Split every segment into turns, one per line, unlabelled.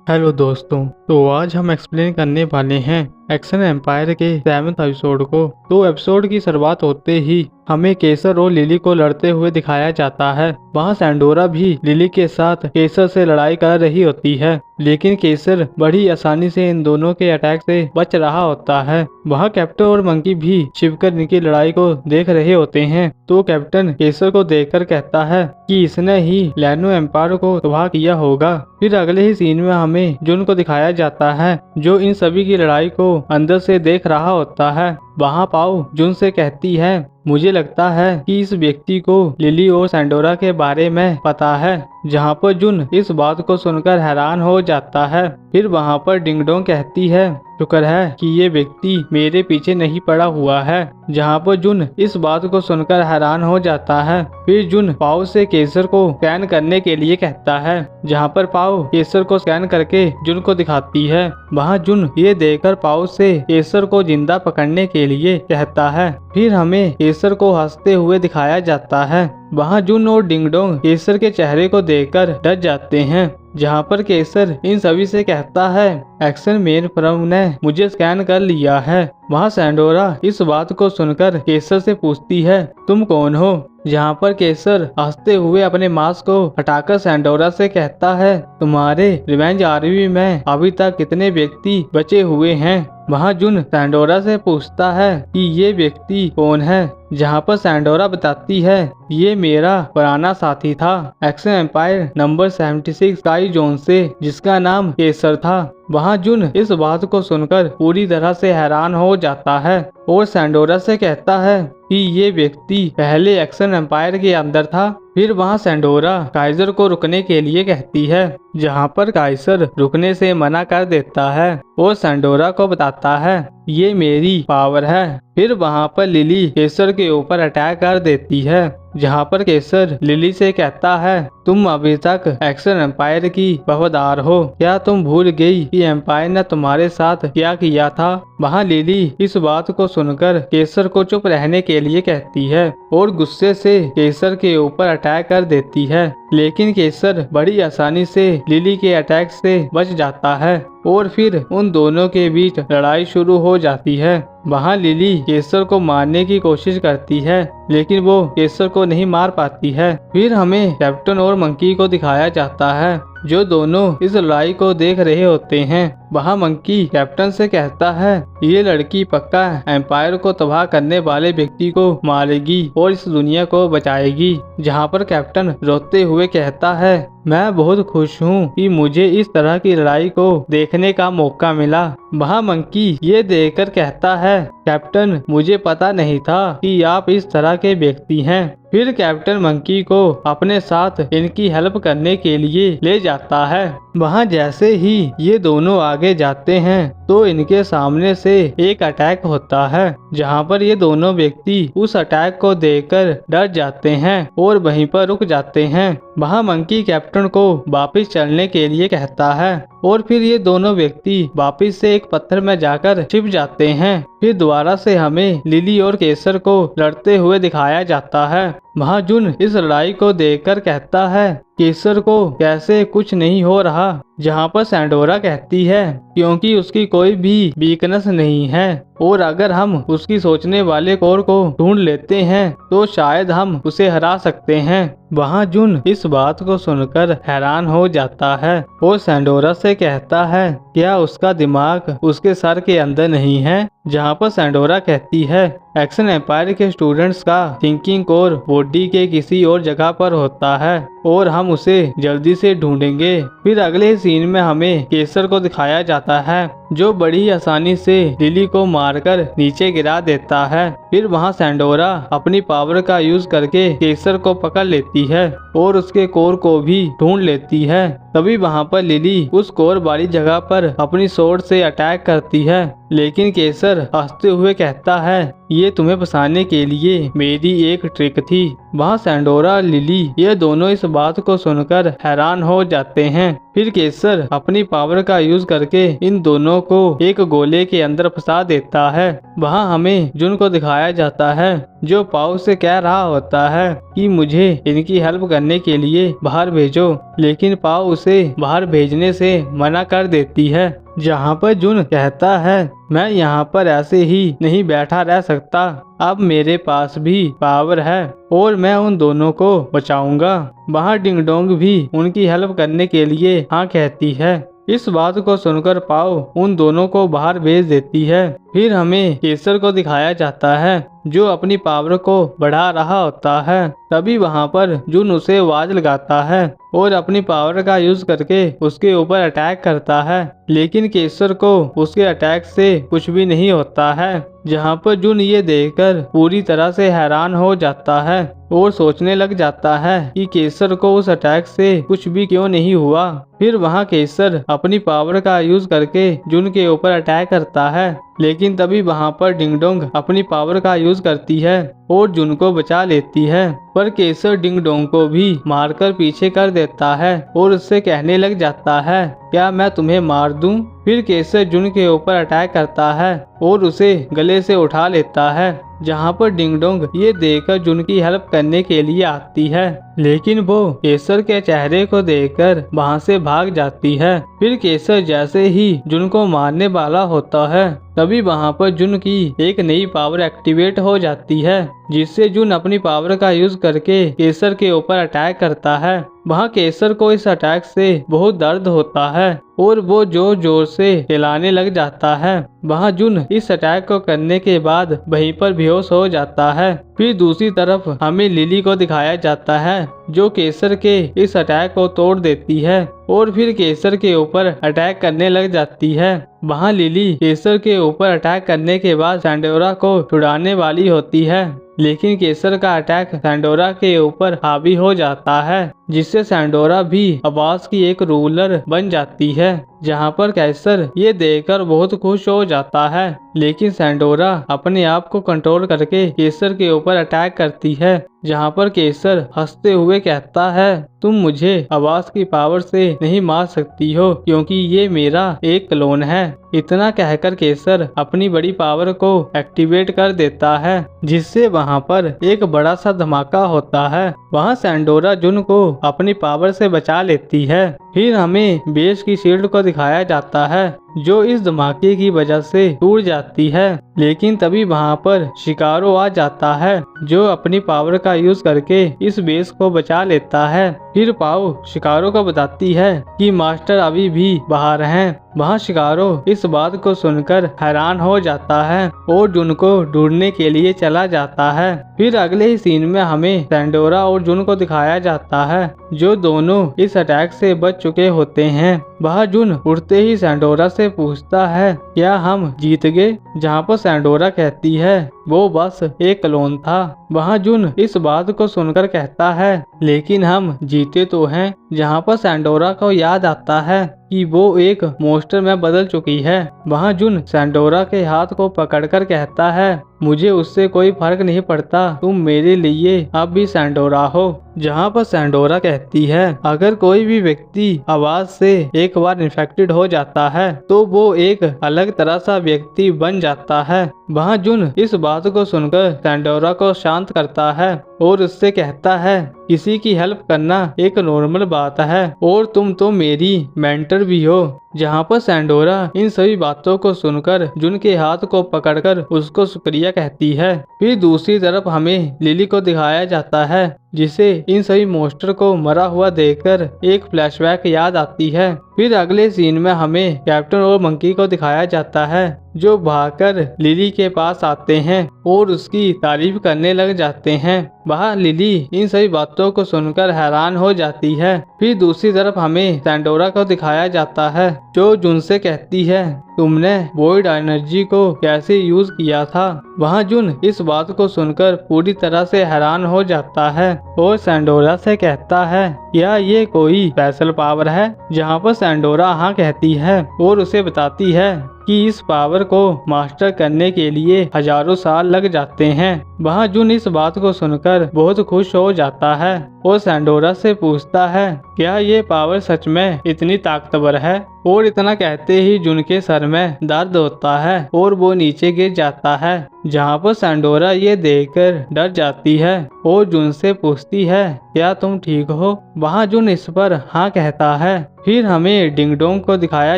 Hello दोस्तों, तो आज हम एक्सप्लेन करने वाले हैं एक्शन एम्पायर के 7वें एपिसोड को। तो एपिसोड की शुरुआत होते ही हमें केसर और लिली को लड़ते हुए दिखाया जाता है। वहाँ सैंडोरा भी लिली के साथ केसर से लड़ाई कर रही होती है, लेकिन केसर बड़ी आसानी से इन दोनों के अटैक से बच रहा होता है। वहाँ कैप्टन और मंकी भी छिपकर इनकी लड़ाई को देख रहे होते हैं। तो कैप्टन केसर को देखकर कहता है कि इसने ही लैनो एम्पायर को तबाह किया होगा। फिर अगले ही सीन में हमें जुन को दिखाया जाता है, जो इन सभी की लड़ाई को अंदर से देख रहा होता है। वहाँ पाओ जुन से कहती है, मुझे लगता है कि इस व्यक्ति को लिली और सैंडोरा के बारे में पता है। जहाँ पर जुन इस बात को सुनकर हैरान हो जाता है। फिर वहाँ पर डिंगडोंग कहती है, शुक्र है कि ये व्यक्ति मेरे पीछे नहीं पड़ा हुआ है। जहाँ पर जुन इस बात को सुनकर हैरान हो जाता है। फिर जुन पाओ से केसर को स्कैन करने के लिए कहता है, जहाँ पर पाओ केसर को स्कैन करके जुन को दिखाती है। वहाँ जुन ये देखकर पाओ से केसर को जिंदा पकड़ने के लिए कहता है। फिर हमें केसर को हंसते हुए दिखाया जाता है। वहाँ जुन और डिंगडोंग केसर के चेहरे को देखकर डर जाते हैं। जहाँ पर केसर इन सभी से कहता है, एक्शन मेन फ्रम ने मुझे स्कैन कर लिया है। वहाँ सैंडोरा इस बात को सुनकर केसर से पूछती है, तुम कौन हो? जहाँ पर केसर हंसते हुए अपने मास्क को हटाकर सैंडोरा से कहता है, तुम्हारे रिवेंज आर्मी में अभी तक कितने व्यक्ति बचे हुए हैं? वहाँ जुन सैंडोरा से पूछता है कि ये व्यक्ति कौन है? जहाँ पर सैंडोरा बताती है, ये मेरा पुराना साथी था action empire number 76 sky zone से, जिसका नाम केसर था। वहाँ जुन इस बात को सुनकर पूरी तरह से हैरान हो जाता है और सैंडोरा से कहता है कि ये व्यक्ति पहले एक्शन एम्पायर के अंदर था। फिर वहाँ सैंडोरा काइजर को रुकने के लिए कहती है, जहाँ पर काइजर रुकने से मना कर देता है और सैंडोरा को बताता है, ये मेरी पावर है। फिर वहाँ पर लिली केसर के ऊपर अटैक कर देती है। जहाँ पर केसर लिली से कहता है, तुम अभी तक एक्शन एम्पायर की वफादार हो, क्या तुम भूल गई कि एम्पायर ने तुम्हारे साथ क्या किया था? वहाँ लिली इस बात को सुनकर केसर को चुप रहने के लिए कहती है और गुस्से से केसर के ऊपर अटैक कर देती है, लेकिन केसर बड़ी आसानी से लिली के अटैक से बच जाता है और फिर उन दोनों के बीच लड़ाई शुरू हो जाती है। वहाँ लिली केसर को मारने की कोशिश करती है, लेकिन वो केसर को नहीं मार पाती है। फिर हमें कैप्टन और मंकी को दिखाया जाता है, जो दोनों इस लड़ाई को देख रहे होते हैं। वहाँ मंकी कैप्टन से कहता है, ये लड़की पक्का एम्पायर को तबाह करने वाले व्यक्ति को मारेगी और इस दुनिया को बचाएगी। जहाँ पर कैप्टन रोते हुए कहता है, मैं बहुत खुश हूँ कि मुझे इस तरह की लड़ाई को देखने का मौका मिला। वहाँ मंकी ये देखकर कहता है, कैप्टन मुझे पता नहीं था कि आप इस तरह के व्यक्ति हैं। फिर कैप्टन मंकी को अपने साथ इनकी हेल्प करने के लिए ले जाता है। वहाँ जैसे ही ये दोनों आगे जाते हैं तो इनके सामने से एक अटैक होता है, जहाँ पर ये दोनों व्यक्ति उस अटैक को देखकर डर जाते हैं और वहीं पर रुक जाते हैं। वहाँ मंकी कैप्टन को वापस चलने के लिए कहता है और फिर ये दोनों व्यक्ति वापस से एक पत्थर में जाकर छिप जाते हैं। फिर दोबारा से हमें लिली और केसर को लड़ते हुए दिखाया जाता है। वहाँ जुन इस लड़ाई को देखकर कहता है, केसर को कैसे कुछ नहीं हो रहा? जहाँ पर सैंडोरा कहती है, क्योंकि उसकी कोई भी वीकनेस नहीं है और अगर हम उसकी सोचने वाले कोर को ढूंढ लेते हैं तो शायद हम उसे हरा सकते हैं। वहाँ जुन इस बात को सुनकर हैरान हो जाता है और सैंडोरा से कहता है, क्या उसका दिमाग उसके सर के अंदर नहीं है? जहाँ पर सैंडोरा कहती है, एक्शन एम्पायर के स्टूडेंट्स का थिंकिंग कोर बॉडी के किसी और जगह पर होता है और हम उसे जल्दी से ढूंढेंगे। फिर अगले सीन में हमें केसर को दिखाया जाता है, जो बड़ी आसानी से लिली को मारकर नीचे गिरा देता है। फिर वहाँ सैंडोरा अपनी पावर का यूज करके केसर को पकड़ लेती है और उसके कोर को भी ढूंढ लेती है। तभी वहाँ पर लिली उस कोर वाली जगह पर अपनी स्वॉर्ड से अटैक करती है लेकिन केसर हंसते हुए कहता है ये तुम्हें फंसाने के लिए मेरी एक ट्रिक थी। वहाँ सैंडोरा और लिली ये दोनों इस बात को सुनकर हैरान हो जाते हैं। फिर केसर अपनी पावर का यूज करके इन दोनों को एक गोले के अंदर फंसा देता है। वहाँ हमें जुन को दिखाया जाता है जो पाओ से कह रहा होता है कि मुझे इनकी हेल्प करने के लिए बाहर भेजो, लेकिन पाओ उसे बाहर भेजने से मना कर देती है। जहाँ पर जुन कहता है मैं यहाँ पर ऐसे ही नहीं बैठा रह सकता, अब मेरे पास भी पावर है और मैं उन दोनों को बचाऊंगा। वहाँ डिंग डोंग भी उनकी हेल्प करने के लिए हाँ कहती है। इस बात को सुनकर पाओ उन दोनों को बाहर भेज देती है। फिर हमें केसर को दिखाया जाता है जो अपनी पावर को बढ़ा रहा होता है। तभी वहाँ पर जुन उसे आवाज लगाता है और अपनी पावर का यूज करके उसके ऊपर अटैक करता है, लेकिन केसर को उसके अटैक से कुछ भी नहीं होता है। जहाँ पर जुन ये देखकर पूरी तरह से हैरान हो जाता है और सोचने लग जाता है कि केसर को उस अटैक से कुछ भी क्यों नहीं हुआ। फिर वहाँ केसर अपनी पावर का यूज करके जुन के ऊपर अटैक करता है, लेकिन तभी वहाँ पर डिंग डोंग अपनी पावर का यूज करती है और जुन को बचा लेती है। पर केसर डिंग डोंग को भी मारकर पीछे कर देता है और उससे कहने लग जाता है क्या मैं तुम्हें मार दूं? फिर केसर जुन के ऊपर अटैक करता है और उसे गले से उठा लेता है। जहाँ पर डिंग डोंग ये देखकर जुन की हेल्प करने के लिए आती है, लेकिन वो केसर के चेहरे को देखकर वहाँ से भाग जाती है। फिर केसर जैसे ही जुन को मारने वाला होता है तभी वहाँ पर जुन की एक नई पावर एक्टिवेट हो जाती है, जिससे जुन अपनी पावर का यूज करके केसर के ऊपर अटैक करता है। वहाँ केसर को इस अटैक से बहुत दर्द होता है और वो जोर जोर से चिल्लाने लग जाता है। वहाँ जुन इस अटैक को करने के बाद वहीं पर बेहोश हो जाता है। फिर दूसरी तरफ हमें लिली को दिखाया जाता है जो केसर के इस अटैक को तोड़ देती है और फिर केसर के ऊपर अटैक करने लग जाती है। वहाँ लिली केसर के ऊपर अटैक करने के बाद सैंडोरा को छुड़ाने वाली होती है, लेकिन केसर का अटैक सैंडोरा के ऊपर हावी हो जाता है, जिससे सैंडोरा भी आवाज की एक रूलर बन जाती है। जहाँ पर केसर ये देखकर बहुत खुश हो जाता है, लेकिन सैंडोरा अपने आप को कंट्रोल करके केसर के ऊपर अटैक करती है। जहाँ पर केसर हंसते हुए कहता है तुम मुझे आवाज की पावर से नहीं मार सकती हो क्योंकि ये मेरा एक क्लोन है। इतना कहकर केसर अपनी बड़ी पावर को एक्टिवेट कर देता है, जिससे वहाँ पर एक बड़ा सा धमाका होता है। वहाँ सैंडोरा जुन को अपनी पावर से बचा लेती है। फिर हमें बेस की शील्ड को दिखाया जाता है जो इस धमाके की वजह से टूट जाती है, लेकिन तभी वहाँ पर शिकारो आ जाता है जो अपनी पावर का यूज करके इस बेस को बचा लेता है। फिर पाओ शिकारो को बताती है कि मास्टर अभी भी बाहर हैं। वहाँ शिकारो इस बात को सुनकर हैरान हो जाता है और जुन को ढूंढने के लिए चला जाता है। फिर अगले ही सीन में हमें सैंडोरा और जुन को दिखाया जाता है जो दोनों इस अटैक से बच चुके होते हैं। वह जुन उठते ही सैंडोरा से पूछता है क्या हम जीत गए? जहाँ पर सैंडोरा कहती है वो बस एक क्लोन था। वहाँ जुन इस बात को सुनकर कहता है लेकिन हम जीते तो हैं। जहाँ पर सैंडोरा को याद आता है कि वो एक मोस्टर में बदल चुकी है। वहाँ जुन सैंडोरा के हाथ को पकड़कर कहता है मुझे उससे कोई फर्क नहीं पड़ता, तुम मेरे लिए अब भी सैंडोरा हो। जहाँ पर सैंडोरा कहती है अगर कोई भी व्यक्ति आवाज से एक बार इन्फेक्टेड हो जाता है तो वो एक अलग तरह सा व्यक्ति बन जाता है। वहाँ जुन इस बात को सुनकर सैंडोरा को शांत करता है और उससे कहता है किसी की हेल्प करना एक नॉर्मल बात है और तुम तो मेरी मेंटर भी हो। जहाँ पर सैंडोरा इन सभी बातों को सुनकर जुन के हाथ को पकड़कर उसको शुक्रिया कहती है। फिर दूसरी तरफ हमें लिली को दिखाया जाता है जिसे इन सभी मोस्टर को मरा हुआ देखकर एक फ्लैशबैक याद आती है। फिर अगले सीन में हमें कैप्टन और मंकी को दिखाया जाता है जो भागकर लिली के पास आते हैं और उसकी तारीफ करने लग जाते हैं। वहाँ लिली इन सभी बातों को सुनकर हैरान हो जाती है। फिर दूसरी तरफ हमें सैंडोरा को दिखाया जाता है जो जुन से कहती है तुमने वॉइड एनर्जी को कैसे यूज किया था। वहाँ जुन इस बात को सुनकर पूरी तरह से हैरान हो जाता है और सैंडोरा से कहता है क्या ये कोई स्पेशल पावर है? जहाँ पर सैंडोरा हाँ कहती है और उसे बताती है कि इस पावर को मास्टर करने के लिए हजारों साल लग जाते हैं। वहाँ जुन इस बात को सुनकर बहुत खुश हो जाता है और सैंडोरा से पूछता है क्या ये पावर सच में इतनी ताकतवर है। और इतना कहते ही जुन के सर में दर्द होता है और वो नीचे गिर जाता है, जहाँ पर सैंडोरा ये देखकर डर जाती है और जुन से पूछती है क्या तुम ठीक हो। वहाँ जुन इस पर हाँ कहता है। फिर हमें डिंगडोंग को दिखाया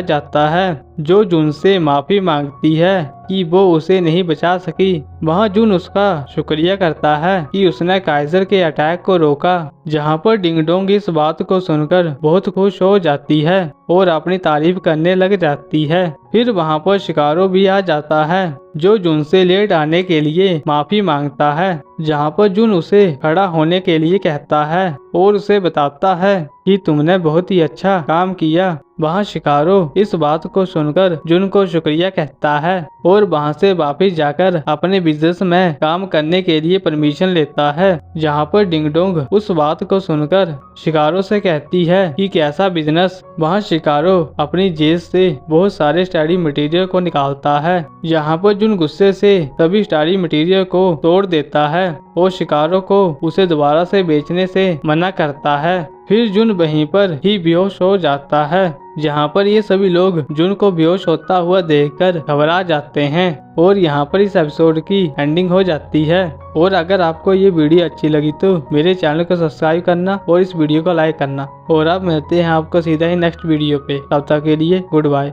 जाता है जो जुन से माफी मांगती है कि वो उसे नहीं बचा सकी। वहाँ जुन उसका शुक्रिया करता है कि उसने काइजर के अटैक को रोका, जहाँ पर डिंगडोंग इस बात को सुनकर बहुत खुश हो जाती है और अपनी तारीफ करने लग जाती है। फिर वहाँ पर शिकारो भी आ जाता है जो जुन से लेट आने के लिए माफी मांगता है, जहाँ पर जुन उसे खड़ा होने के लिए कहता है और उसे बताता है कि तुमने बहुत ही अच्छा काम किया। वहाँ शिकारो इस बात को सुनकर जुन को शुक्रिया कहता है और वहाँ से वापस जाकर अपने बिजनेस में काम करने के लिए परमिशन लेता है, जहाँ पर डिंगडोंग उस बात को सुनकर शिकारो से कहती है कि कैसा बिजनेस। वहाँ शिकारो अपनी जेब से बहुत सारे स्टडी मटेरियल को निकालता है, जहाँ पर जुन गुस्से से सभी स्टडी मटेरियल को तोड़ देता है और शिकारो को उसे दोबारा से बेचने से मना करता है। फिर जुन वहीं पर ही बेहोश हो जाता है, जहाँ पर ये सभी लोग जुन को बेहोश होता हुआ देखकर घबरा जाते हैं और यहाँ पर इस एपिसोड की एंडिंग हो जाती है। और अगर आपको ये वीडियो अच्छी लगी तो मेरे चैनल को सब्सक्राइब करना और इस वीडियो को लाइक करना। और अब मिलते हैं आपको सीधा ही नेक्स्ट वीडियो पे। तब तक के लिए गुड बाय।